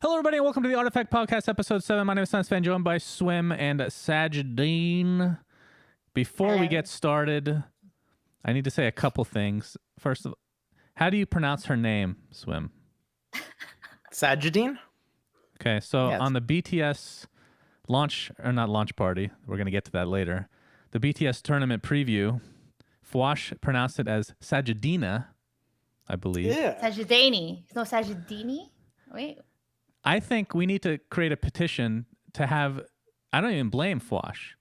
Hello, everybody, and welcome to the Artifact Podcast, Episode 7. My name is SUNSfan, joined by Swim and Sajedene. Before we get started, I need to say a couple things. First of all, how do you pronounce her name, Swim? Sajedene? Okay, so Yes. on the BTS launch, or not launch party, we're going to get to that later, the BTS tournament preview, Fwash pronounced it as Sajedene, I believe. Yeah. Sajedene. No, Sajedene? Wait. I think we need to create a petition to have, I don't even blame Fwash.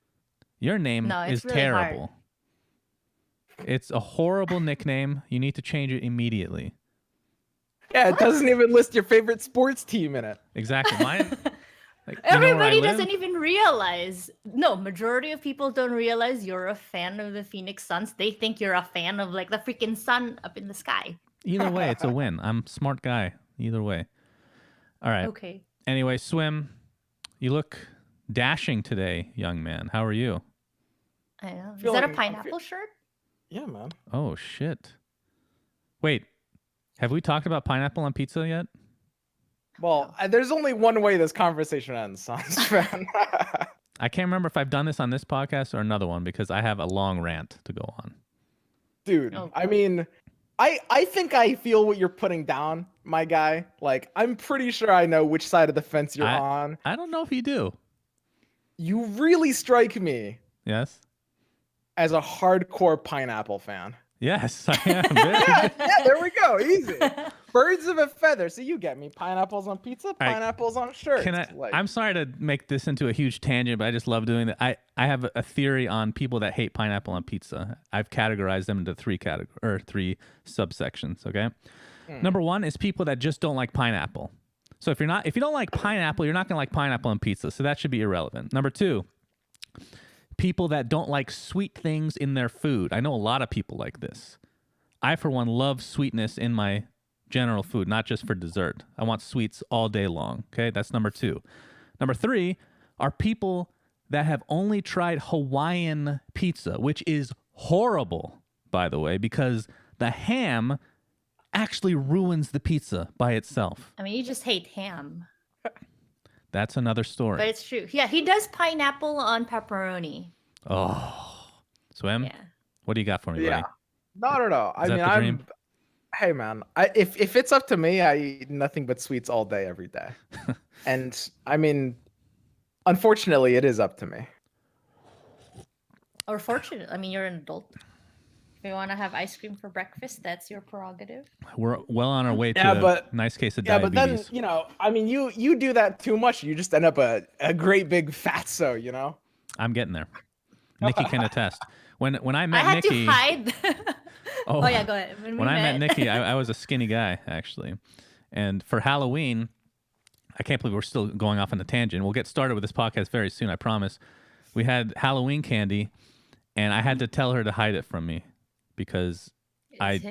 Your name is really terrible. hard. It's a horrible nickname. You need to change it immediately. Yeah, it doesn't even list your favorite sports team in it. Exactly. Mine. Like, Everybody doesn't even realize. No, majority of people don't realize you're a fan of the Phoenix Suns. They think you're a fan of like the freaking sun up in the sky. Either way, it's a win. I'm a smart guy. Either way. All right. Okay. Anyway, Swim, you look dashing today, young man. How are you? I know. Is Feel that a like- pineapple shirt? Yeah, man. Oh, shit. Wait, have we talked about pineapple on pizza yet? Well, there's only one way this conversation ends, SUNSfan. I can't remember if I've done this on this podcast or another one because I have a long rant to go on. Dude, Oh, I mean, I think I feel what you're putting down, my guy. Like, I'm pretty sure I know which side of the fence you're on. I don't know if you do. You really strike me Yes? as a hardcore pineapple fan. Yes, I am. Very good. Yeah, there we go. Easy. Birds of a feather. So you get me. Pineapples on pizza, right. pineapples on shirts. Can I? Like, I'm sorry to make this into a huge tangent, but I just love doing that. I have a theory on people that hate pineapple on pizza. I've categorized them into three subsections. Okay, Number one is people that just don't like pineapple. So if you don't like pineapple, you're not gonna like pineapple on pizza. So that should be irrelevant. Number two, people that don't like sweet things in their food. I know a lot of people like this. I, for one, love sweetness in my general food, not just for dessert. I want sweets all day long. Okay, that's number two. Number three are people that have only tried Hawaiian pizza, which is horrible, by the way, because the ham actually ruins the pizza by itself. I mean, you just hate ham. That's another story. But it's true. Yeah, he does pineapple on pepperoni. Oh, Swim, Yeah. what do you got for me, yeah. buddy? No. Is that the dream? Hey, man. If it's up to me, I eat nothing but sweets all day, every day. And I mean, unfortunately, it is up to me. Or fortunate. I mean, you're an adult. If you want to have ice cream for breakfast, that's your prerogative. We're well on our way to Yeah, a but- nice case of Yeah, but diabetes. then, I mean, you do that too much, you just end up a great big fatso, you know? I'm getting there. Nikki can attest. When I I met had Nikki, to hide. Oh. Oh, yeah, go ahead. when I met Nikki, I was a skinny guy actually, and for Halloween, I can't believe we're still going off on a tangent. We'll get started with this podcast very soon, I promise. We had Halloween candy, and I had to tell her to hide it from me because I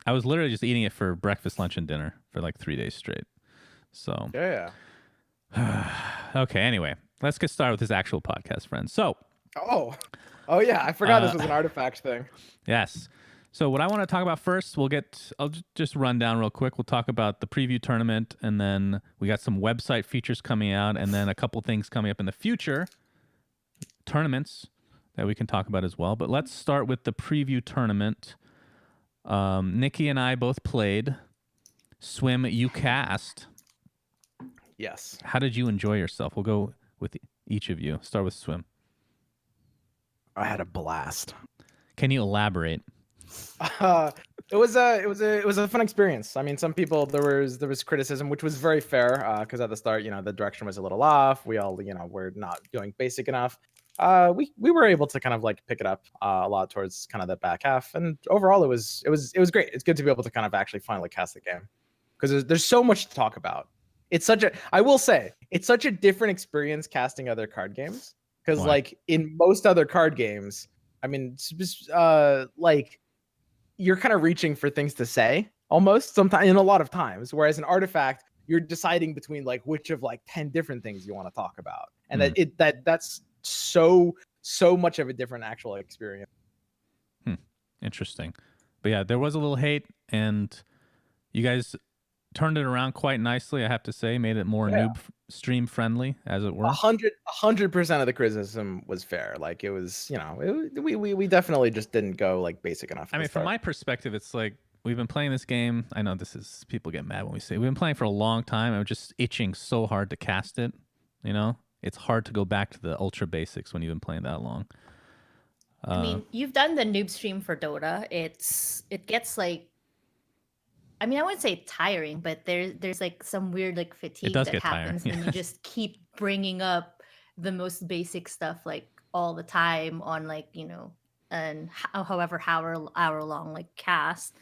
was literally just eating it for breakfast, lunch, and dinner for like 3 days straight. So Yeah. okay, anyway, let's get started with this actual podcast, friends. So Oh yeah, I forgot this was an artifact thing. yes. So what I want to talk about first, I'll just run down real quick. We'll talk about the preview tournament, and then we got some website features coming out, and then a couple things coming up in the future, tournaments that we can talk about as well. But let's start with the preview tournament. Nikki and I both played. Swim, you cast. Yes. How did you enjoy yourself? We'll go with each of you. Start with Swim. I had a blast. Can you elaborate? It was a fun experience. I mean, some people there was criticism, which was very fair, because at the start, the direction was a little off. We all, were not going basic enough. We were able to kind of like pick it up a lot towards kind of the back half, and overall, it was great. It's good to be able to kind of actually finally cast the game, because there's so much to talk about. I will say, it's such a different experience casting other card games, because Why? like in most other card games, I mean, like, you're kind of reaching for things to say almost sometimes, in a lot of times, whereas an artifact, you're deciding between like which of like 10 different things you want to talk about, and that's so much of a different actual experience. Interesting. But yeah, there was a little hate, and you guys turned it around quite nicely, I have to say. Made it more noob stream friendly, as it were. 100% of the criticism was fair. Like it was, you know, we definitely just didn't go like basic enough. I mean, from my perspective, it's like we've been playing this game. I know people get mad when we say we've been playing for a long time. I'm just itching so hard to cast it. You know, it's hard to go back to the ultra basics when you've been playing that long. I mean, you've done the noob stream for Dota. It gets like, I mean, I wouldn't say tiring, but there's like some weird like fatigue that happens when you just keep bringing up the most basic stuff like all the time on like, you know, and however hour long like cast,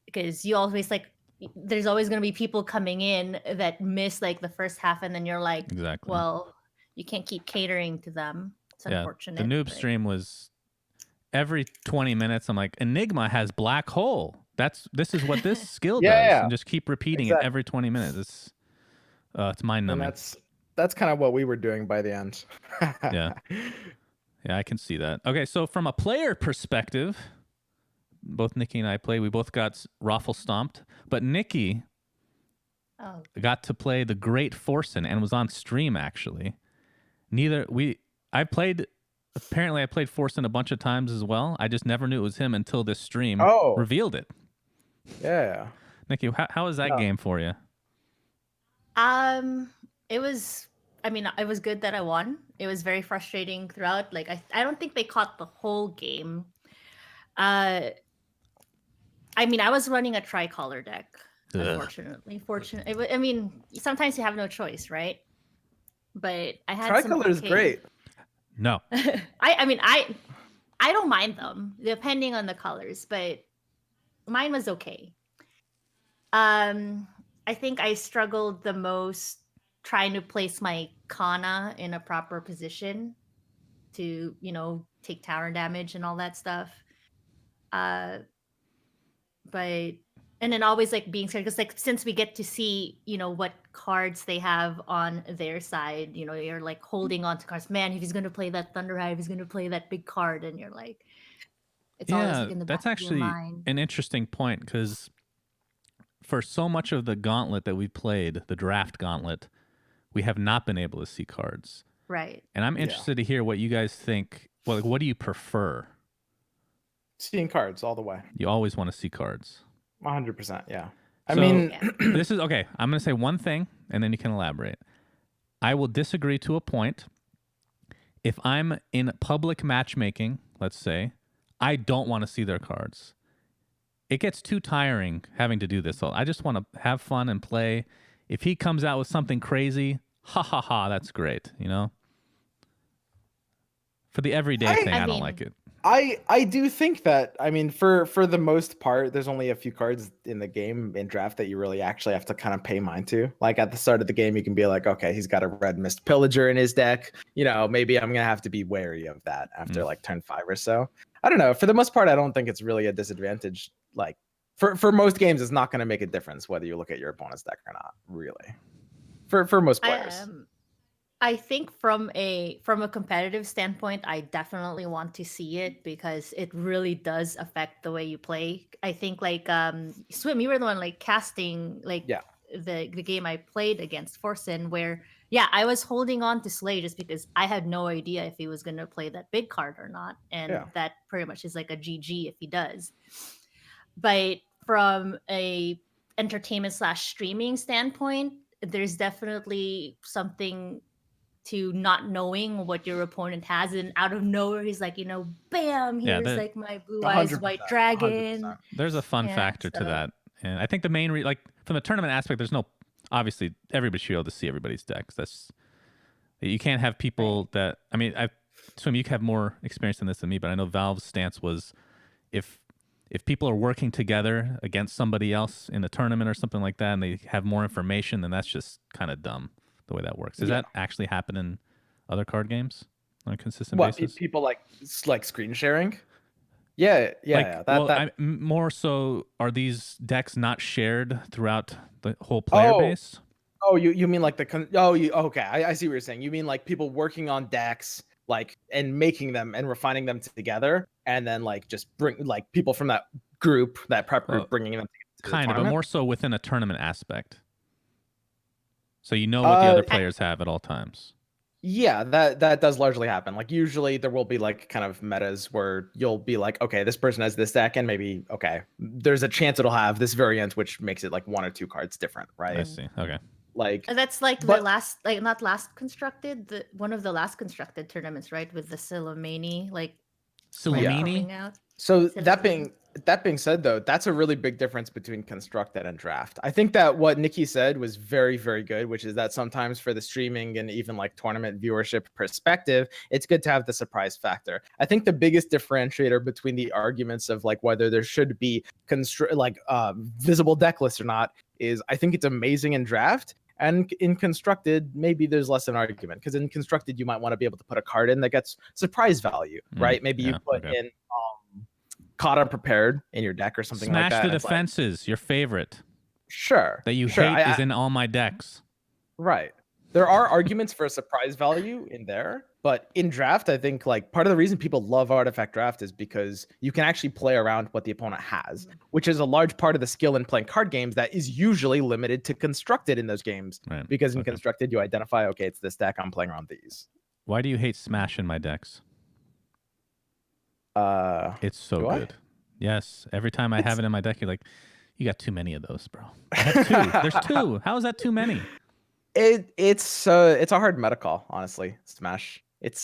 because you always like there's always going to be people coming in that miss like the first half, and then you're like, exactly, well, you can't keep catering to them. It's unfortunate. The noob stream was every 20 minutes. I'm like, Enigma has black hole. This is what this skill does, and just keep repeating it every 20 minutes. It's mind numbing. That's kind of what we were doing by the end. Yeah, I can see that. Okay, so from a player perspective, both Nikki and I played. We both got raffle stomped, but Nikki got to play the great Forsen and was on stream actually. Apparently I played Forsen a bunch of times as well. I just never knew it was him until this stream revealed it. Yeah. Nikki, how was that game for you? It was good that I won. It was very frustrating throughout. Like I don't think they caught the whole game. I mean, I was running a tricolor deck, unfortunately. I mean, sometimes you have no choice, right? But I had tricolor is great. No. I mean, I don't mind them depending on the colors, but mine was okay. I think I struggled the most trying to place my Kana in a proper position to, you know, take tower damage and all that stuff. And then always like being scared because like since we get to see, you know, what cards they have on their side, you know, you're like holding on to cards. Man, if he's gonna play that Thunder Hive, he's gonna play that big card, and you're like, it's always like in the back of your mind. An interesting point, because for so much of the gauntlet that we played, the draft gauntlet, we have not been able to see cards. Right. And I'm interested to hear what you guys think. Well, like, what do you prefer? Seeing cards all the way. You always want to see cards. 100%, yeah. I mean, this is okay. I'm going to say one thing, and then you can elaborate. I will disagree to a point. If I'm in public matchmaking, let's say, I don't want to see their cards. It gets too tiring having to do this. I just want to have fun and play. If he comes out with something crazy, that's great, you know? For the everyday thing, I don't like it. I do think that, I mean, for the most part, there's only a few cards in the game in draft that you really actually have to kind of pay mind to. Like at the start of the game, you can be like, okay, he's got a red Mist Pillager in his deck. You know, maybe I'm going to have to be wary of that after like turn 5 or so. I don't know. For the most part, I don't think it's really a disadvantage. Like for most games, it's not going to make a difference whether you look at your opponent's deck or not, really. For most players. I think from a competitive standpoint, I definitely want to see it because it really does affect the way you play. I think like Swim, you were the one like casting like the game I played against Forsen, where I was holding on to Slay just because I had no idea if he was going to play that big card or not, and that pretty much is like a GG if he does. But from a entertainment / streaming standpoint, there's definitely something to not knowing what your opponent has, and out of nowhere he's like, you know, bam, here's like my blue eyes white dragon. 100%. There's a fun factor to that, and I think the main like from the tournament aspect, there's no obviously everybody should be able to see everybody's decks. You can't have people that I assume you have more experience in this than me, but I know Valve's stance was if people are working together against somebody else in a tournament or something like that, and they have more information, then that's just kind of dumb. The way that works. Does that actually happen in other card games on a consistent basis? People like screen sharing? Yeah. More so, are these decks not shared throughout the whole player base? Oh, you mean like okay. I see what you're saying. You mean like people working on decks, like, and making them and refining them together, and then like just bring like people from that group, that prep group, bringing them together. the Kind of, but tournament. more so within a tournament aspect. So you know what the other Uh, players have at all times. Yeah, that does largely happen. Like usually there will be like kind of metas where you'll be like, okay, this person has this deck, and maybe okay, there's a chance it'll have this variant, which makes it like 1 or 2 cards different, I right? see. Okay. Like, That's like the but last, like not last constructed, the one of the last constructed tournaments, right? With the Silomani, like players Yeah. Silomini? coming out. So Silomani. that being said, though, that's a really big difference between constructed and draft. I think that what Nikki said was very, very good, which is that sometimes for the streaming and even like tournament viewership perspective, it's good to have the surprise factor. I think the biggest differentiator between the arguments of like whether there should be visible deck lists or not is I think it's amazing in draft. And in constructed, maybe there's less an argument because in constructed, you might want to be able to put a card in that gets surprise value, right? Maybe you put in Kata prepared in your deck or something Smash like that. the Defenses, your favorite. Sure. That you sure. hate is in all my decks. Right. There are arguments for a surprise value in there, but in draft, I think like part of the reason people love Artifact Draft is because you can actually play around what the opponent has, which is a large part of the skill in playing card games that is usually limited to constructed in those games. Right. Because in constructed, you identify, okay, it's this deck, I'm playing around these. Why do you hate Smash in my decks? It's so good. Yes. Every time I have it in my deck, you're like, you got too many of those, bro. I have 2. There's 2. How is that too many? It's a hard meta call, honestly. Smash. It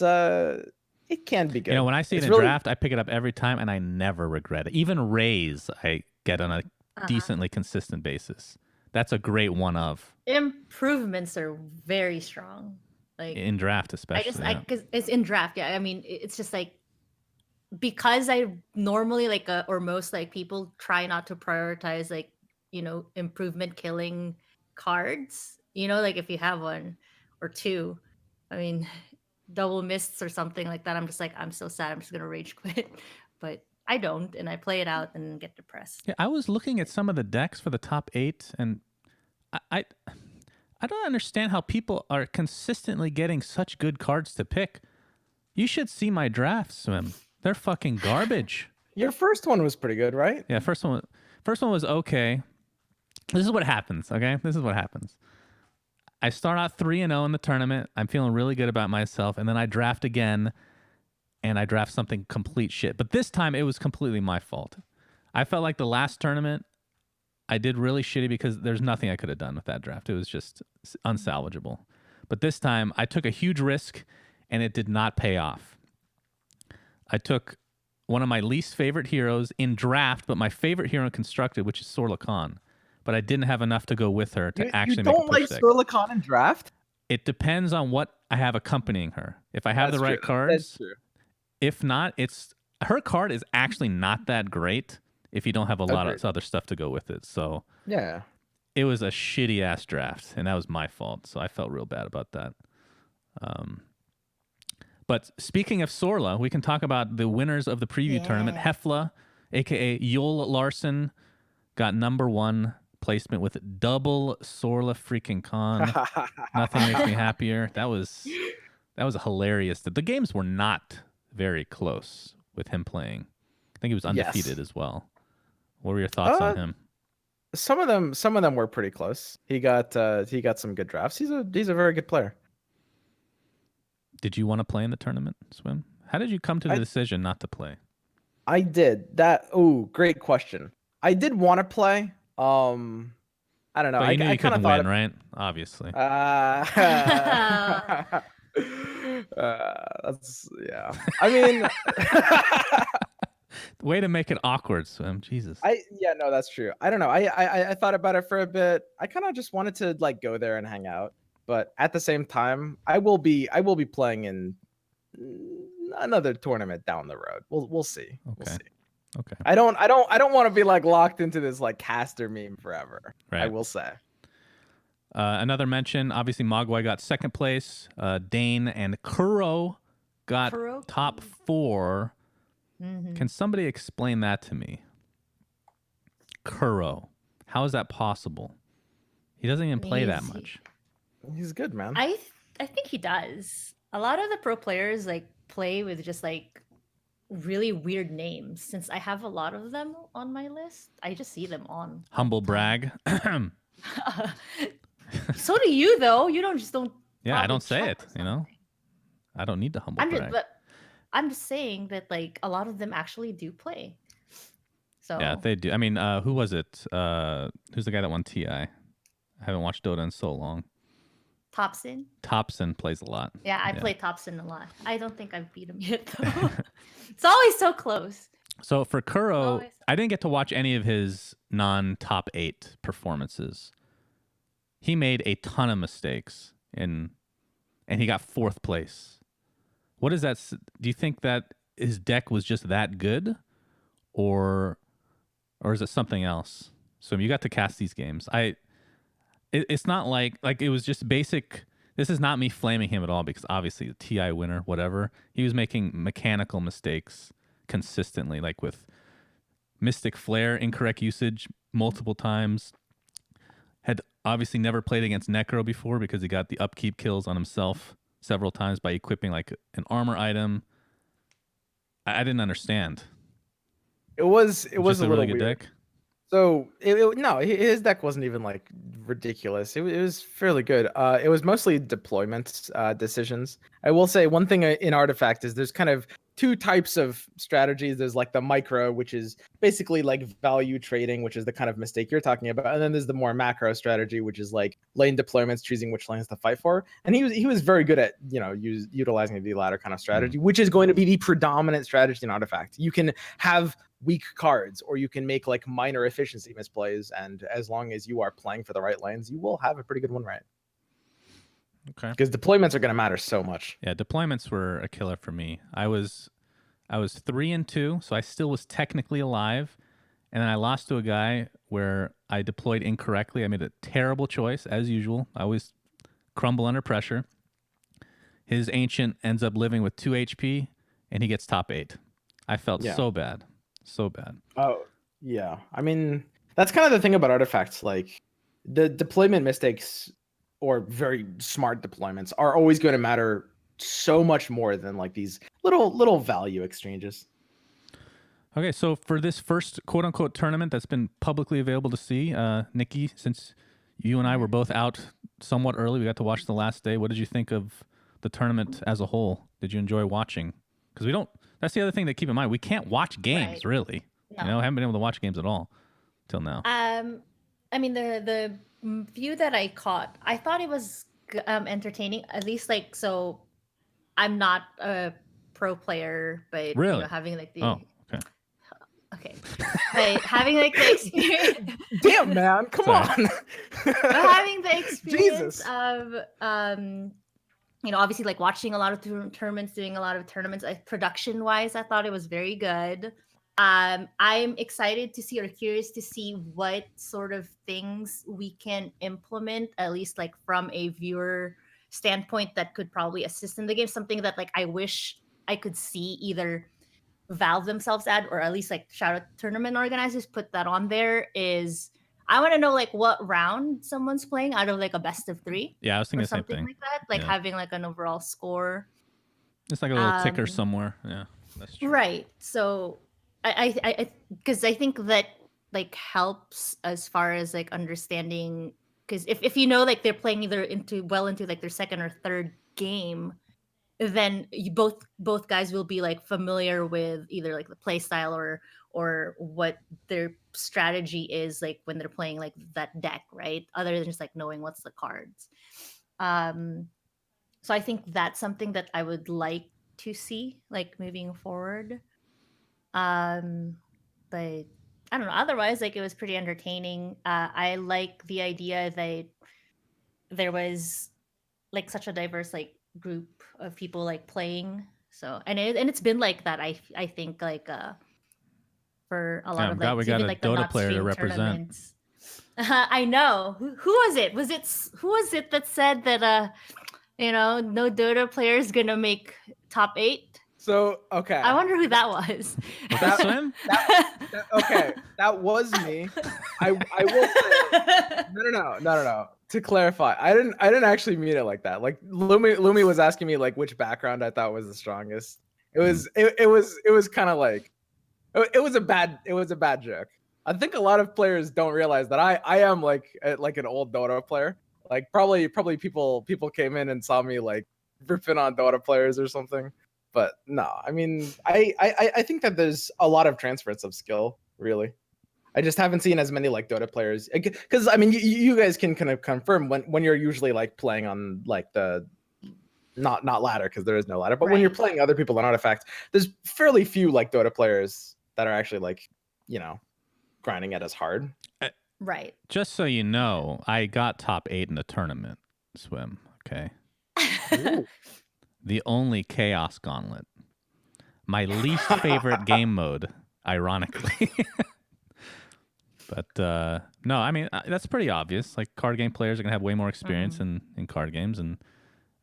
can be good. You know, when I see it in draft, I pick it up every time, and I never regret it. Even Rays, I get on a decently consistent basis. That's a great one of. Improvements are very strong. Like in draft, especially. Because it's in draft. Yeah, I mean, it's just like because I normally like or most like people try not to prioritize like improvement killing cards. Like if you have 1 or 2, I mean, double mists or something like that. I'm just like, I'm so sad. I'm just gonna rage quit, but I don't, and I play it out and get depressed. Yeah, I was looking at some of the decks for the top 8, and I don't understand how people are consistently getting such good cards to pick. You should see my drafts, Swim. They're fucking garbage. Your first one was pretty good, right? Yeah, first one was okay. This is what happens, okay? This is what happens. I start out 3-0 in the tournament. I'm feeling really good about myself, and then I draft again, and I draft something complete shit. But this time, it was completely my fault. I felt like the last tournament, I did really shitty because there's nothing I could have done with that draft. It was just unsalvageable. But this time, I took a huge risk, and it did not pay off. I took one of my least favorite heroes in draft, but my favorite hero in constructed, which is Sorla Khan. But I didn't have enough to go with her to actually make a push deck. You don't like Sorla Khan in draft? It depends on what I have accompanying her. If I have the right cards. That's true. If not, her card is actually not that great if you don't have a lot of other stuff to go with it. So yeah, it was a shitty ass draft, and that was my fault. So I felt real bad about that. But speaking of Sorla, we can talk about the winners of the preview tournament. Hefla, aka Yul Larson, got number 1 placement with double Sorla freaking Khan. Nothing makes me happier. That was hilarious. The games were not very close with him playing. I think he was undefeated as well. What were your thoughts on him? Some of them were pretty close. He got some good drafts. He's a very good player. Did you want to play in the tournament, Swim? How did you come to the decision not to play? I did. Great question. I did want to play. I don't know. But you knew you couldn't win, right? Obviously. That's yeah. I mean, way to make it awkward, Swim. Jesus. No, that's true. I don't know. I thought about it for a bit. I kind of just wanted to like go there and hang out. But at the same time, I will be playing in another tournament down the road. We'll see. Okay. We'll see. Okay. I don't want to be like locked into this like caster meme forever. Right. I will say. Another mention, obviously Mogwai got 2nd place. Dane and Kuro got top 4. Mm-hmm. Can somebody explain that to me? Kuro. How is that possible? He doesn't even play that much. He's good, man. I think he does. A lot of the pro players like play with just like really weird names. Since I have a lot of them on my list, I just see them on. Humble brag. So do you, though. You don't. Yeah, I don't say check it. or You know, something. I don't need to humble brag. I'm just saying that like a lot of them actually do play. So yeah, they do. I mean, who was it? Who's the guy that won TI? I haven't watched Dota in so long. Topson. Topson plays a lot. Yeah, I play Topson a lot. I don't think I've beat him yet, though. It's always so close. So for Kuro, I didn't get to watch any of his non-top 8 performances. He made a ton of mistakes, and he got 4th place. What is that? Do you think that his deck was just that good, or is it something else? So you got to cast these games. It's not like it was just basic. This is not me flaming him at all, because obviously the TI winner, whatever, he was making mechanical mistakes consistently, like with Mystic Flare, incorrect usage multiple times. Had obviously never played against Necro before because he got the upkeep kills on himself several times by equipping like an armor item. I didn't understand. It was a really little good weird. deck. So no, his deck wasn't even like ridiculous. It was fairly good. It was mostly deployment decisions. I will say one thing in Artifact is there's kind of 2 types of strategies. There's like the micro, which is basically like value trading, which is the kind of mistake you're talking about, and then there's the more macro strategy, which is like lane deployments, choosing which lanes to fight for. And he was very good at utilizing the latter kind of strategy, which is going to be the predominant strategy in Artifact. You can have weak cards, or you can make like minor efficiency misplays, and as long as you are playing for the right lanes, you will have a pretty good win rate. Okay. Because deployments are going to matter so much. Yeah, deployments were a killer for me. I was 3-2, so I still was technically alive, and then I lost to a guy where I deployed incorrectly. I made a terrible choice, as usual. I always crumble under pressure. His Ancient ends up living with 2 HP, and he gets top 8. I felt so bad. So bad. Oh, yeah. I mean, that's kind of the thing about Artifacts. Like, the deployment mistakes or very smart deployments are always going to matter so much more than like these little value exchanges. Okay, so for this first quote-unquote tournament that's been publicly available to see, Nikki, since you and I were both out somewhat early, we got to watch the last day. What did you think of the tournament as a whole? Did you enjoy watching? Because we don't... That's the other thing to keep in mind. We can't watch games, really. No. I haven't been able to watch games at all till now. I mean, the few that I caught, I thought it was entertaining. At least, like, so I'm not a pro player, but really? having like the... Oh, okay. But having like the experience... Damn, man, come on. But having the experience Jesus. of... obviously like watching a lot of tournaments, doing a lot of tournaments, production wise, I thought it was very good. I'm excited to see, or curious to see, what sort of things we can implement, at least like from a viewer standpoint, that could probably assist in the game. Something that like I wish I could see either Valve themselves add, or at least like shout out tournament organizers put that on there, is I want to know like what round someone's playing out of like a best of 3. Yeah, I was thinking the same something thing. like that, like having like an overall score. It's like a little ticker somewhere. Yeah, that's true. Right. So I because I think that like helps as far as like understanding, because if like they're playing either into like their second or third game, then you both guys will be like familiar with either like the play style or what their strategy is like when they're playing like that deck, right? Other than just like knowing what's the cards. So I think that's something that I would like to see like moving forward. But I don't know. Otherwise, like it was pretty entertaining. I like the idea that there was like such a diverse like group of people like playing. So and it's been like that. I think like for a lot of like we got even a like the Dota not player to stream represent. tournaments. I know. Who was it? Who was it that said that no Dota player is gonna make top 8? So okay, I wonder who that was. Was that Swim? Okay, that was me. I will say no. To clarify, I didn't actually mean it like that. Like Lumi was asking me like which background I thought was the strongest, It was kind of like it was a bad joke. I think a lot of players don't realize that I am like an old Dota player. Like probably people came in and saw me like ripping on Dota players or something. But no, I mean I think that there's a lot of transference of skill, really. I just haven't seen as many like Dota players, because I mean you guys can kind of confirm when you're usually like playing on like the not ladder, because there is no ladder, but when you're playing other people on Artifact, there's fairly few like Dota players that are actually like, you know, grinding it as hard. Right. Just so you know, I got top 8 in the tournament, Swim. Okay. The only Chaos Gauntlet. My least favorite game mode, ironically. But no, I mean, that's pretty obvious. Like, card game players are going to have way more experience in card games. And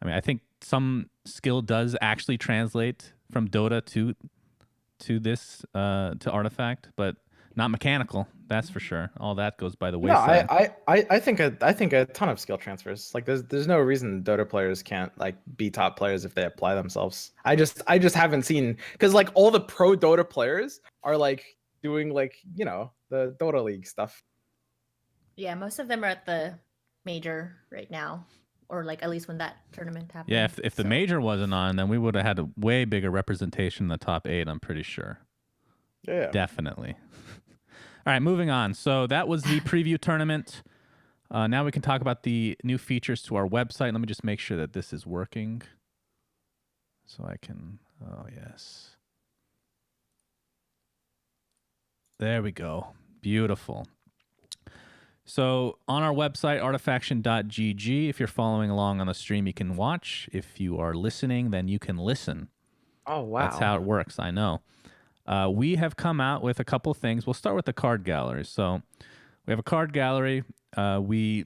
I mean, I think some skill does actually translate from Dota to this, to Artifact, but not mechanical. That's for sure. All that goes by the wayside. No, I think a ton of skill transfers. Like there's no reason Dota players can't like be top players if they apply themselves. I just haven't seen, because like all the pro Dota players are like doing like, you know, the Dota League stuff. Yeah, most of them are at the major right now, or like at least when that tournament happened. Yeah, if the major wasn't on, then we would have had a way bigger representation in the top 8, I'm pretty sure. Yeah. Definitely. All right, moving on. So that was the preview tournament. Now we can talk about the new features to our website. Let me just make sure that this is working. So I can, oh yes. There we go. Beautiful. So on our website, artifaction.gg, if you're following along on the stream, you can watch. If you are listening, then you can listen. Oh, wow. That's how it works, I know. We have come out with a couple things. We'll start with the card gallery. So we have a card gallery. We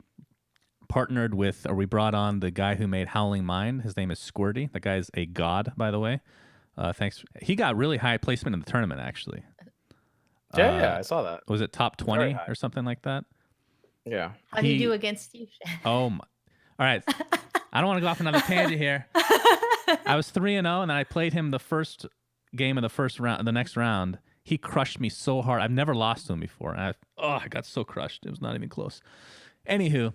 partnered with, or we brought on the guy who made Howling Mind. His name is Squirty. The guy's a god, by the way. Thanks. He got really high placement in the tournament, actually. Yeah, I saw that. Was it top 20 or something like that? Yeah. How do you do against you? Oh, my. All right. I don't want to go off another tangent here. I was 3-0, and then I played him the first game of the first round, the next round. He crushed me so hard. I've never lost to him before. And I got so crushed. It was not even close. Anywho,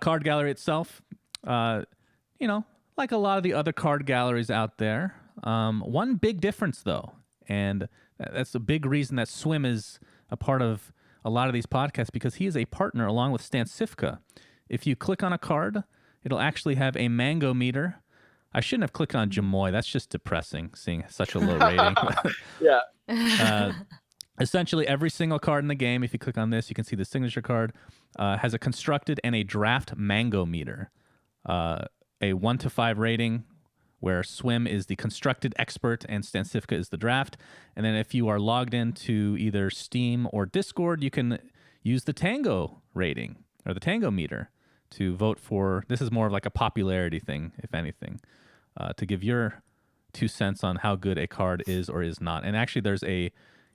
card gallery itself, you know, like a lot of the other card galleries out there. One big difference, though, and that's a big reason that Swim is a part of a lot of these podcasts, because he is a partner along with SUNSfan. If you click on a card, it'll actually have a mango meter. I shouldn't have clicked on Jamoy. That's just depressing, seeing such a low rating. Yeah. Essentially, every single card in the game, if you click on this, you can see the signature card, has a constructed and a draft mango meter. A 1 to 5 rating, where Swim is the constructed expert and SUNSfan is the draft. And then if you are logged into either Steam or Discord, you can use the Tango rating, or the Tango meter, to vote for. This is more of like a popularity thing, if anything, to give your 2 cents on how good a card is or is not. And actually, there's a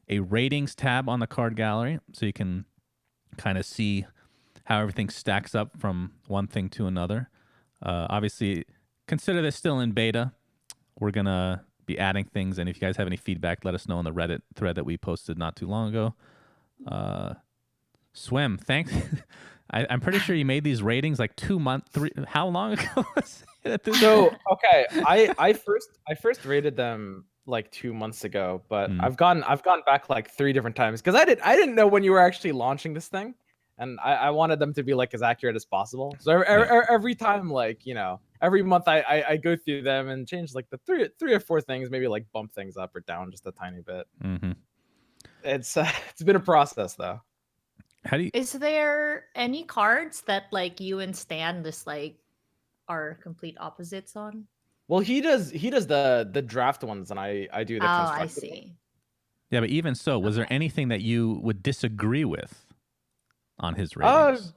ratings tab on the card gallery, so you can kind of see how everything stacks up from one thing to another. Obviously, consider this still in beta. We're going to be adding things, and if you guys have any feedback, let us know in the Reddit thread that we posted not too long ago. Swim, thanks. I'm pretty sure you made these ratings like 2 months, how long ago was it? So, okay, I first rated them like 2 months ago, but I've gone back like 3 different times, because I didn't know when you were actually launching this thing, and I wanted them to be like as accurate as possible. So every time, like, you know, every month I go through them and change like the three or four things, maybe like bump things up or down just a tiny bit. It's been a process though. How do you? Is there any cards that like you and Stan just like are complete opposites on? Well, he does the draft ones, and I do the constructed. I see. Yeah, but even so, was there anything that you would disagree with on his ratings?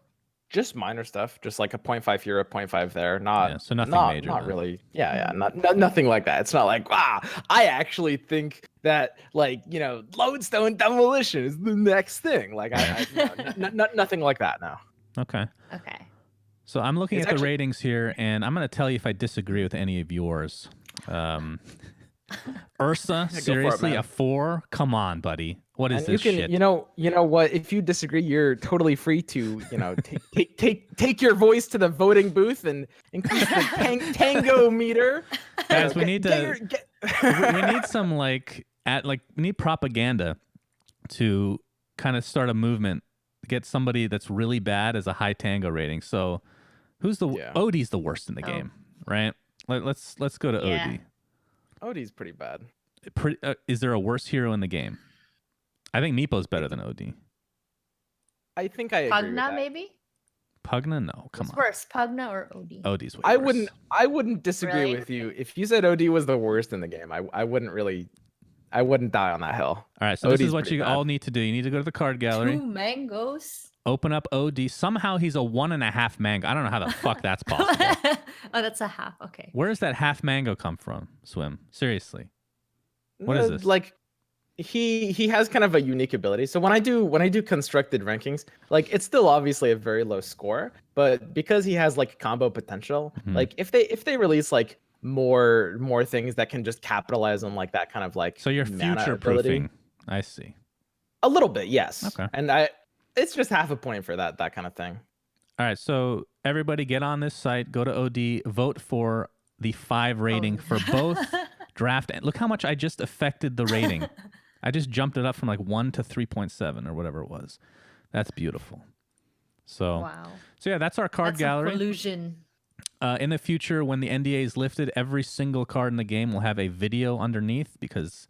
Just minor stuff, just like a 0.5 here, a 0.5 there. Not so nothing major. Not really. Yeah, nothing like that. It's not like, I actually think that, like, you know, Lodestone Demolition is the next thing. Like, nothing like that. No. Okay. So I'm looking at the ratings here, and I'm going to tell you if I disagree with any of yours. Yeah, Ursa, go for it, seriously, man. a 4? Come on, buddy. What is And you this can, shit? you know what? If you disagree, you're totally free to, take your voice to the voting booth and increase the tango meter. Guys, we need to. We need Get... some we need propaganda to kind of start a movement, get somebody that's really bad as a high tango rating. So, who's the Odie's the worst in the game, right? Let's go to Odie. Odie's pretty bad. Is there a worse hero in the game? I think Meepo's better than Odie. I think I agree with that. Maybe? Pugna? No, come What's on. worse, Pugna or Odie? Odie's way worse. I wouldn't disagree with you. If you said Odie was the worst in the game, I wouldn't die on that hill. All right, so Odie's this is what you all need to do. You need to go to the card gallery. 2 mangoes. Open up Odie. Somehow he's a 1.5 mango. I don't know how the fuck that's possible. Oh, that's a half. Okay. Where does that half mango come from, Swim? Seriously. What is this? Like, he has kind of a unique ability. So when I do constructed rankings, like, it's still obviously a very low score, but because he has like combo potential, like if they release like more things that can just capitalize on like that kind of like, so you're future proofing. I see. A little bit, yes. Okay. And it's just half a point for that kind of thing. All right, so everybody get on this site, go to OD, vote for the 5 rating for both draft. Look how much I just affected the rating. I just jumped it up from like 1 to 3.7 or whatever it was. That's beautiful. So, wow. So yeah, that's our card gallery. Collusion. In the future, when the NDA is lifted, every single card in the game will have a video underneath, because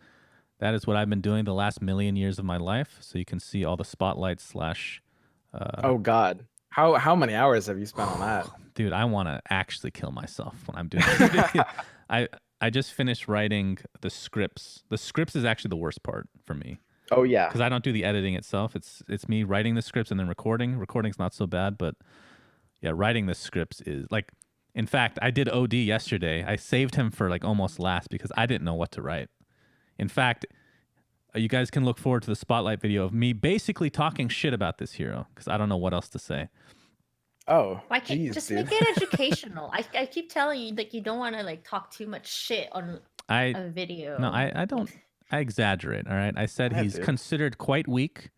that is what I've been doing the last million years of my life. So you can see all the spotlights / oh God. How many hours have you spent on that? Dude, I want to actually kill myself when I'm doing this. I just finished writing the scripts. The scripts is actually the worst part for me. Oh yeah. Because I don't do the editing itself. It's me writing the scripts and then recording. Recording's not so bad, but yeah, writing the scripts is like, in fact, I did OD yesterday. I saved him for like almost last because I didn't know what to write. In fact, you guys can look forward to the spotlight video of me basically talking shit about this hero because I don't know what else to say. Oh, why can't you just make it educational? I keep telling you that you don't want to like talk too much shit on a video. No, I don't. I exaggerate. All right, I said he's considered quite weak,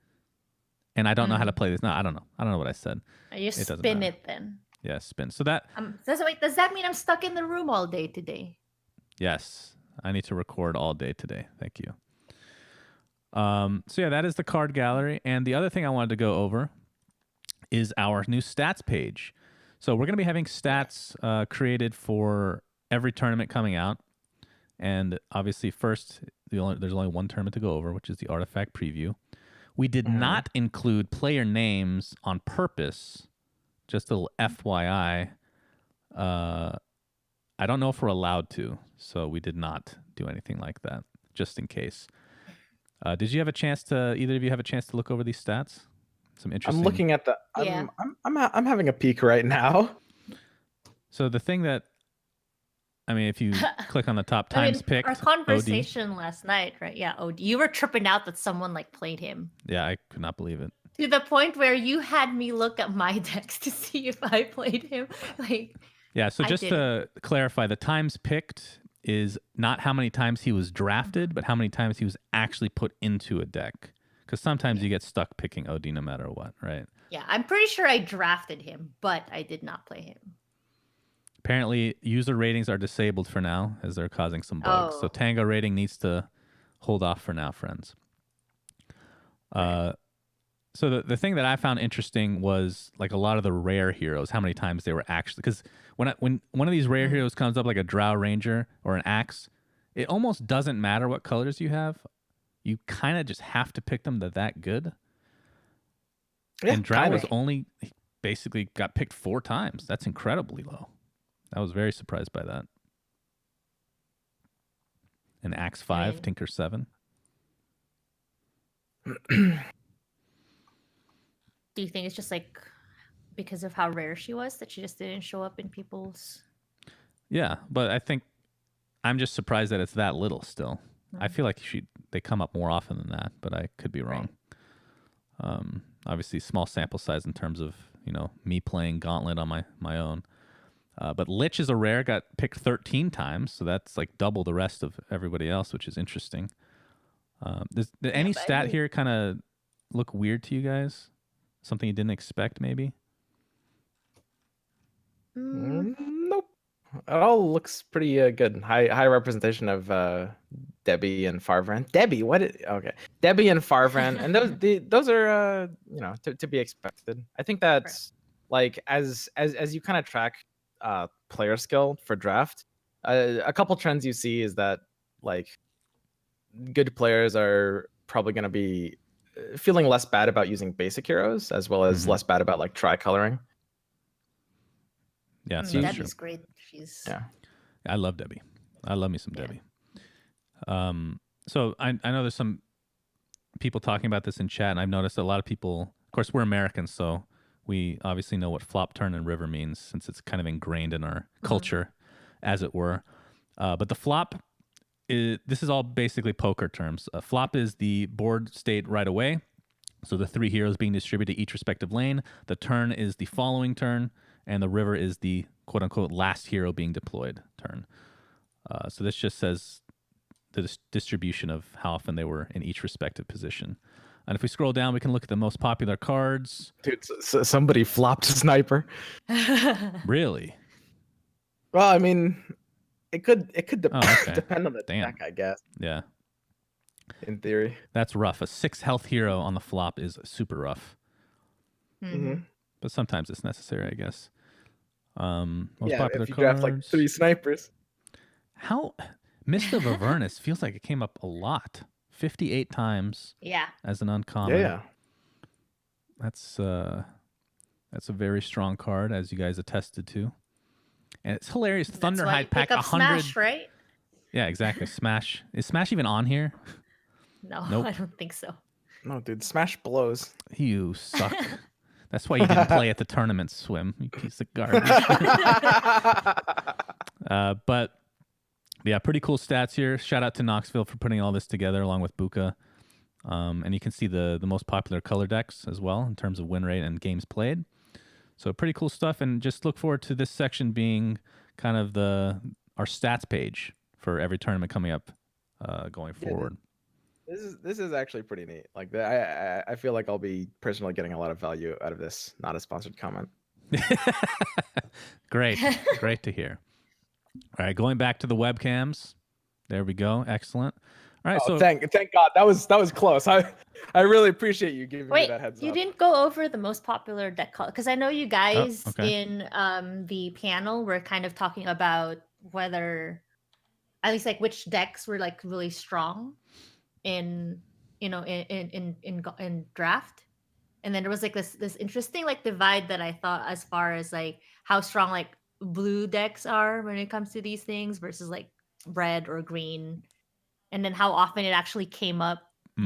and I don't know how to play this. No, I don't know. I don't know what I said. You spin it then. Yeah, spin. So that. Does that mean I'm stuck in the room all day today? Yes, I need to record all day today. Thank you. So yeah, that is the card gallery, and the other thing I wanted to go over is our new stats page. So we're going to be having stats created for every tournament coming out. And obviously first, there's only one tournament to go over, which is the Artifact Preview. We did not include player names on purpose. Just a little FYI. I don't know if we're allowed to, so we did not do anything like that, just in case. Did you have a chance to, either of you have a chance to look over these stats? Some interesting. I'm looking at the. I'm having a peek right now. So the thing that, I mean, if you click on the top times picked, our conversation last night, right? Yeah, OD. You were tripping out that someone like played him. Yeah, I could not believe it. To the point where you had me look at my decks to see if I played him. Like. Yeah. So just to clarify, the times picked is not how many times he was drafted, but how many times he was actually put into a deck. Because sometimes you get stuck picking OD no matter what, right? Yeah, I'm pretty sure I drafted him, but I did not play him. Apparently, user ratings are disabled for now, as they're causing some bugs. So Tango rating needs to hold off for now, friends. So the thing that I found interesting was like a lot of the rare heroes, how many times they were actually... Because when one of these rare heroes comes up, like a Drow Ranger or an Axe, it almost doesn't matter what colors you have. You kind of just have to pick them. They're that good. Yeah, and Drow was only basically got picked 4 times. That's incredibly low. I was very surprised by that. And Axe 5, Tinker 7. Do you think it's just like because of how rare she was that she just didn't show up in people's... Yeah, but I think I'm just surprised that it's that little still. I feel like they come up more often than that, but I could be wrong. Obviously, small sample size in terms of me playing Gauntlet on my own. But Lich is a rare, got picked 13 times, so that's like double the rest of everybody else, which is interesting. Did any stat here kind of look weird to you guys? Something you didn't expect, maybe? Nope. It all looks pretty good. High representation of Debbie and Farvran. Debbie, okay. Debbie and Farvran, and those are to be expected. I think that's like as you kind of track player skill for draft, a couple trends you see is that like good players are probably going to be feeling less bad about using basic heroes, as well as less bad about like tri-coloring. Yeah, that's Debbie's true. great. She's I love Debbie. I love me some Debbie. So I know there's some people talking about this in chat, and I've noticed a lot of people. Of course, we're Americans, so we obviously know what flop, turn, and river means, since it's kind of ingrained in our culture, as it were. But the flop, this is all basically poker terms. Flop is the board state right away, so the 3 heroes being distributed to each respective lane. The turn is the following turn, and the river is the quote-unquote last hero being deployed turn. So this just says the distribution of how often they were in each respective position. And if we scroll down, we can look at the most popular cards. Dude, so somebody flopped Sniper. Really? Well, I mean, it could depend on the deck, I guess. Yeah. In theory. That's rough. A 6 health hero on the flop is super rough. But sometimes it's necessary, I guess. Most popular if you cards. draft like 3 snipers. How Mist of Avernus feels like it came up a lot. 58 times. Yeah. As an uncommon. Yeah. That's a very strong card, as you guys attested to. And it's hilarious. Thunderhide pack 100. Smash, right? Yeah, exactly. Smash. Is Smash even on here? No, nope. I don't think so. No, dude, Smash blows. You suck. That's why you didn't play at the tournament, Swim. You piece of garbage. But yeah, pretty cool stats here. Shout out to Knoxville for putting all this together along with Buka. And you can see the most popular color decks as well in terms of win rate and games played. So pretty cool stuff. And just look forward to this section being kind of our stats page for every tournament coming up going forward. This is actually pretty neat. Like I feel like I'll be personally getting a lot of value out of this. Not a sponsored comment. Great to hear. All right, going back to the webcams. There we go. Excellent. All right, so thank God that was close. I really appreciate you giving me that heads up. You didn't go over the most popular deck color, because I know you guys in the panel were kind of talking about whether, at least like which decks were like really strong in draft. And then there was like this interesting like divide that I thought, as far as like how strong like blue decks are when it comes to these things versus like red or green, and then how often it actually came up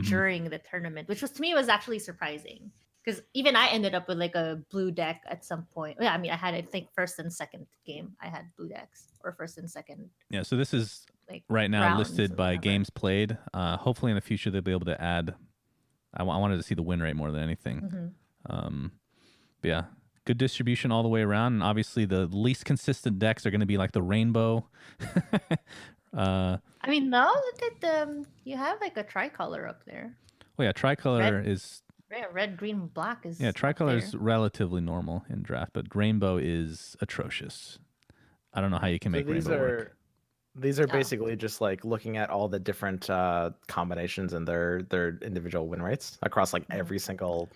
during the tournament, which was, to me, was actually surprising, because even I ended up with like a blue deck at some point. Yeah, I mean, I had, I think, first and second game I had blue decks, or first and second. Yeah, so this is like right now listed by games played. Hopefully in the future they'll be able to add. I wanted to see the win rate more than anything. But yeah, good distribution all the way around, and obviously the least consistent decks are going to be like the rainbow. I mean, no, look at you have like a tricolor up there. Well, yeah, tricolor is. Yeah, red, green, black is. Yeah, tricolor is relatively normal in draft, but rainbow is atrocious. I don't know how you can make rainbow work. These are basically just like looking at all the different combinations and their individual win rates across like every single.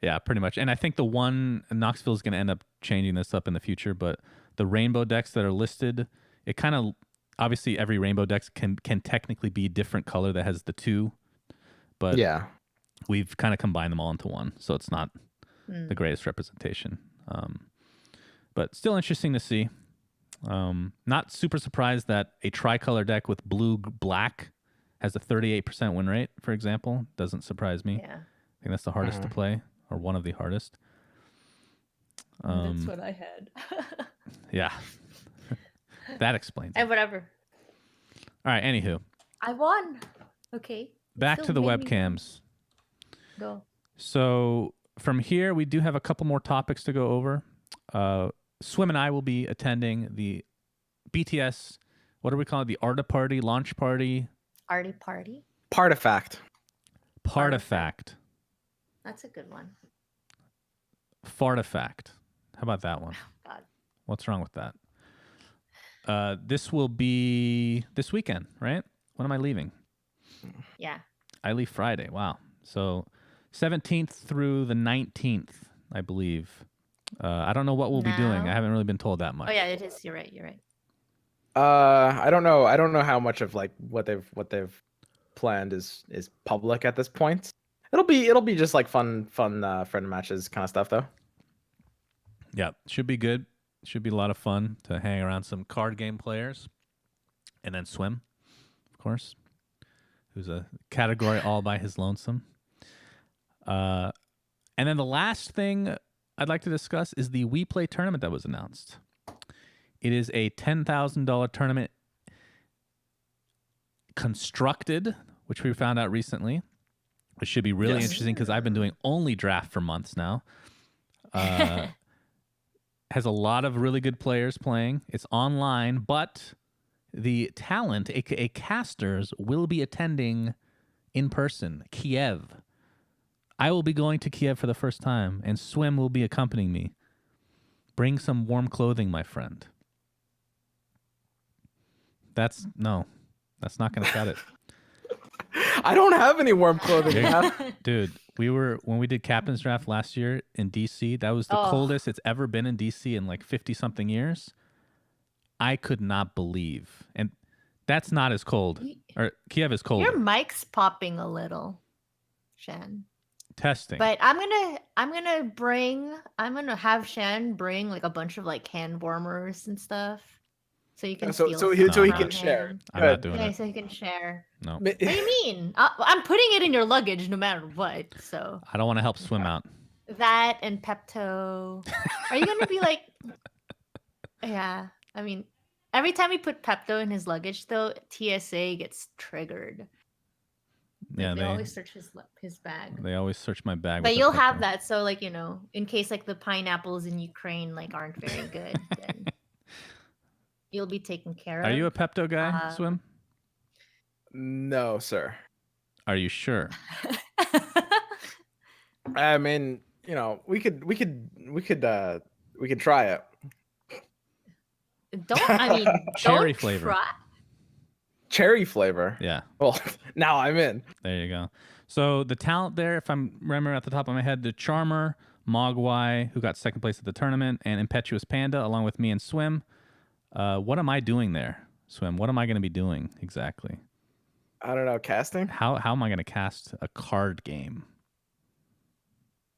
Yeah, pretty much. And I think the one Knoxville is going to end up changing this up in the future, but the rainbow decks that are listed, it kind of. Obviously, every rainbow deck can technically be a different color that has the 2, but yeah, we've kind of combined them all into one, so it's not the greatest representation. But still interesting to see. Not super surprised that a tricolor deck with blue-black has a 38% win rate, for example. Doesn't surprise me. Yeah. I think that's the hardest to play, or one of the hardest. That's what I had. Yeah. That explains it. And whatever. All right, anywho. I won. Okay. Back to the webcams. Go. So from here, we do have a couple more topics to go over. Swim and I will be attending the BTS. What do we call it? The Arta Party launch party. Arty party. Partifact. Partifact. That's a good one. Fartifact. How about that one? God. What's wrong with that? This will be this weekend, right? When am I leaving? Yeah. I leave Friday. Wow. So 17th through the 19th, I believe. I don't know what we'll be doing. I haven't really been told that much. Oh yeah, it is. You're right. You're right. I don't know. I don't know how much of like what they've planned is public at this point. It'll be just like fun friend matches kind of stuff though. Yeah, should be good. Should be a lot of fun to hang around some card game players, and then Swim, of course, who's a category all by his lonesome. And then the last thing I'd like to discuss is the We Play tournament that was announced. It is a $10,000 tournament constructed, which we found out recently. It should be really interesting because I've been doing only draft for months now. Has a lot of really good players playing. It's online, but the talent, aka casters, will be attending in person, Kiev. I will be going to Kiev for the first time, and Swim will be accompanying me. Bring some warm clothing, my friend. That's not going to cut it. I don't have any warm clothing. Dude, when we did Captain's Draft last year in DC, that was the coldest it's ever been in DC in like 50 something years. I could not believe. And that's not as cold. Or Kiev is colder. Your mic's popping a little, Shan. Testing. But I'm gonna have Shan bring like a bunch of like hand warmers and stuff. So you can so he can share. I'm not doing it. So he can share. No. What do you mean? I'm putting it in your luggage no matter what. So I don't want to help Swim out. that and Pepto. Are you gonna be like? Yeah, I mean, every time we put Pepto in his luggage, though, TSA gets triggered. Yeah, they always search his bag. They always search my bag. But you'll have that, so like in case like the pineapples in Ukraine like aren't very good, then you'll be taken care of. Are you a Pepto guy, Swim? No, sir. Are you sure? I mean, we could try it. Cherry flavor. Try. Cherry flavor. Yeah. Well, now I'm in. There you go. So the talent there, if I'm remembering at the top of my head, the Charmer, Mogwai, who got second place at the tournament, and Impetuous Panda, along with me and Swim. What am I doing there, Swim? What am I going to be doing exactly? I don't know. Casting? How am I going to cast a card game?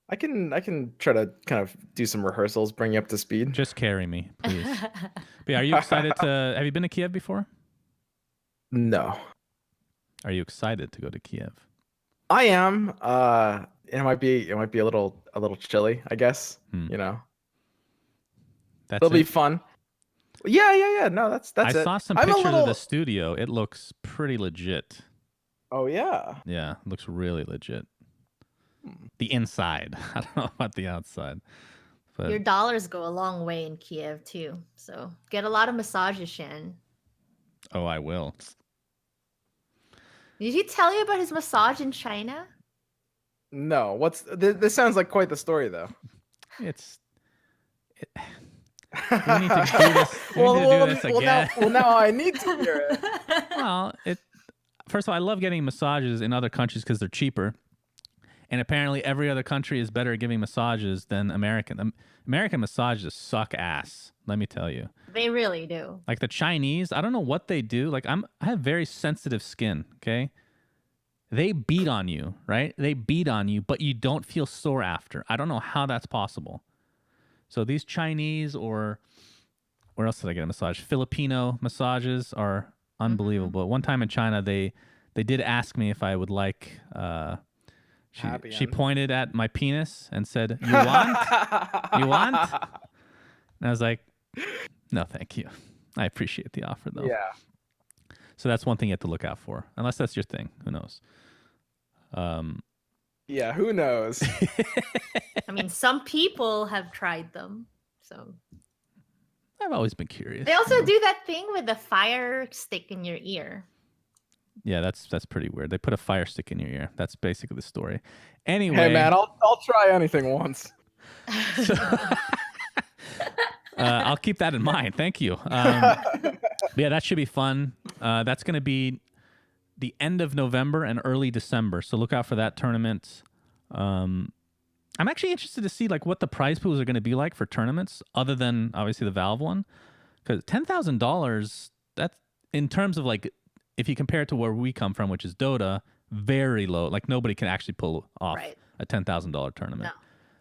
I can try to kind of do some rehearsals, bring you up to speed. Just carry me, please. But yeah, are you excited to? Have you been to Kiev before? No. Are you excited to go to Kiev? I am. It might be a little chilly, I guess. That's It'll be fun. Yeah. No, that's it. I saw some pictures of the studio. It looks pretty legit. Oh yeah. Yeah, it looks really legit. The inside. I don't know about the outside. But your dollars go a long way in Kiev too. So get a lot of massages, Shan. Oh, I will. Did he tell you about his massage in China? No. This sounds like quite the story though. We need to do this. Do this again. Now I need to hear it. Well, first of all, I love getting massages in other countries because they're cheaper. And apparently every other country is better at giving massages than American. American massages suck ass, let me tell you. They really do. Like the Chinese, I don't know what they do. Like I have very sensitive skin, okay? They beat on you, right? They beat on you, but you don't feel sore after. I don't know how that's possible. So these Chinese or where else did I get a massage? Filipino massages are unbelievable. One time in China, they did ask me if I would like... She pointed at my penis and said, "You want? You want?" And I was like, "No, thank you. I appreciate the offer, though." Yeah. So that's one thing you have to look out for, unless that's your thing. Who knows? Yeah, who knows? I mean, some people have tried them, so. I've always been curious. They also do that thing with the fire stick in your ear. Yeah, that's pretty weird. They put a fire stick in your ear. That's basically the story. Anyway, Hey man, I'll try anything once. so, I'll keep that in mind. Thank you. Yeah, that should be fun. That's going to be the end of November and early December. So look out for that tournament. I'm actually interested to see like what the prize pools are going to be like for tournaments, other than obviously the Valve one, because $10,000. That's in terms of like if you compare it to where we come from, which is Dota, very low. Like nobody can actually pull off a $10,000 tournament. No.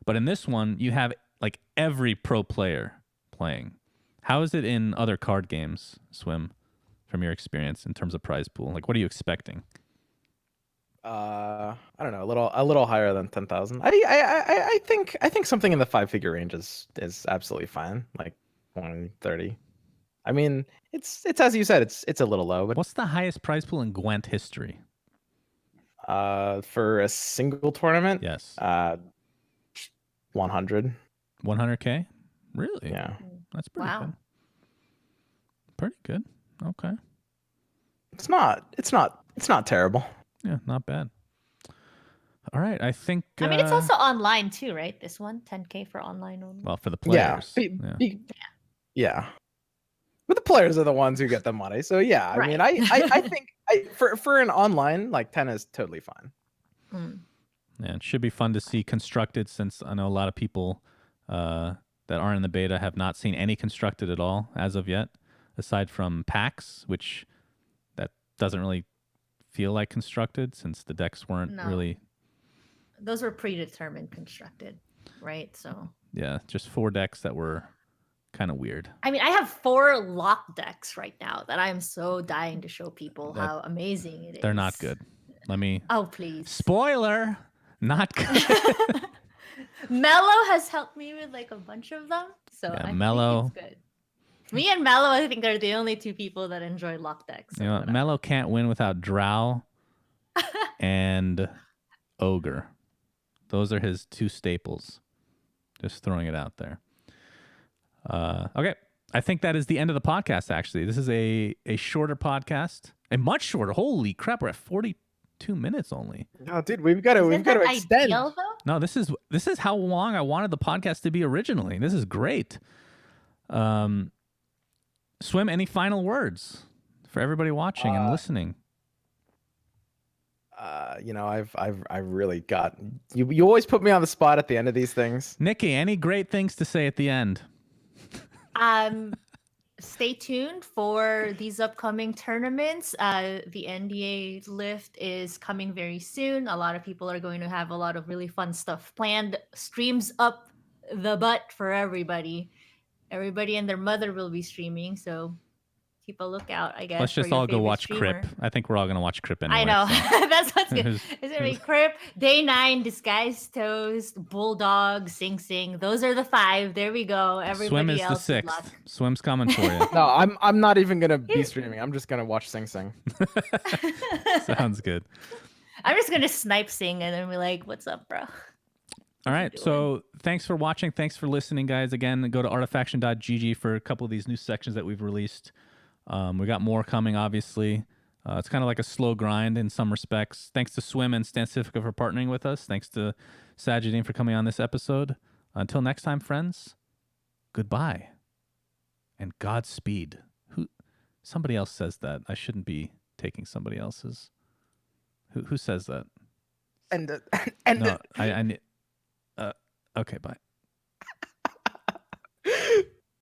But in this one, you have like every pro player playing. How is it in other card games, Swim, from your experience in terms of prize pool? Like, what are you expecting? I don't know, a little higher than 10,000. I think something in the 5-figure range is absolutely fine. Like 130. I mean, it's as you said, it's a little low, but What's the highest prize pool in Gwent history? for a single tournament, Yes. 100. 100K? Really? Yeah. That's pretty good. Pretty good. Okay. It's not terrible. Yeah, not bad. All right, I think. I mean, it's also online too, right? This one, 10K for online only. Well, for the players. Yeah. But the players are the ones who get the money. So yeah, I mean, I think for an online, like 10 is totally fine. Yeah, it should be fun to see Constructed, since I know a lot of people that aren't in the beta have not seen any Constructed at all as of yet, aside from packs, which that doesn't really feel like Constructed since the decks weren't really. Those were predetermined Constructed, right? So yeah, just 4 decks that were kind of weird. I mean, I have 4 lock decks right now that I am so dying to show people how amazing it is. They're not good. Let me. Oh, please. Spoiler. Not good. Mello has helped me with like a bunch of them, so I Mello. think it's good. Me and Mello, I think, are the only 2 people that enjoy lock decks. So you know, Mello can't win without Drow and Ogre. Those are his 2 staples. Just throwing it out there. Okay. I think that is the end of the podcast, actually. This is a shorter podcast. A much shorter. Holy crap, we're at 42 minutes only. Oh, dude, we've got to extend. Ideal, though? No, this is how long I wanted the podcast to be originally. This is great. Swim, any final words for everybody watching and listening? You know, I've really got you always put me on the spot at the end of these things. Nikki, any great things to say at the end? Stay tuned for these upcoming tournaments. The NDA lift is coming very soon. A lot of people are going to have a lot of really fun stuff planned. Streams up the butt for everybody. Everybody and their mother will be streaming, so keep a lookout, I guess. Let's just all go watch Crip. I think we're all going to watch Crip anyway. I know. So. That's what's good. It's going to be Crip, Day 9, Disguised Toast, Bulldog, Sing Sing. Those are the 5. There we go. Everybody Swim is else the 6th. Swim's coming for you. No, I'm not even going to be streaming. I'm just going to watch Sing Sing. Sounds good. I'm just going to snipe Sing and then be like, what's up, bro? All right, so thanks for watching. Thanks for listening, guys. Again, go to artifaction.gg for a couple of these new sections that we've released. We got more coming, obviously. It's kind of like a slow grind in some respects. Thanks to Swim and Stansifica for partnering with us. Thanks to Sajedene for coming on this episode. Until next time, friends, goodbye and Godspeed. Somebody else says that. I shouldn't be taking somebody else's. Who says that? And no, I need. Okay, bye.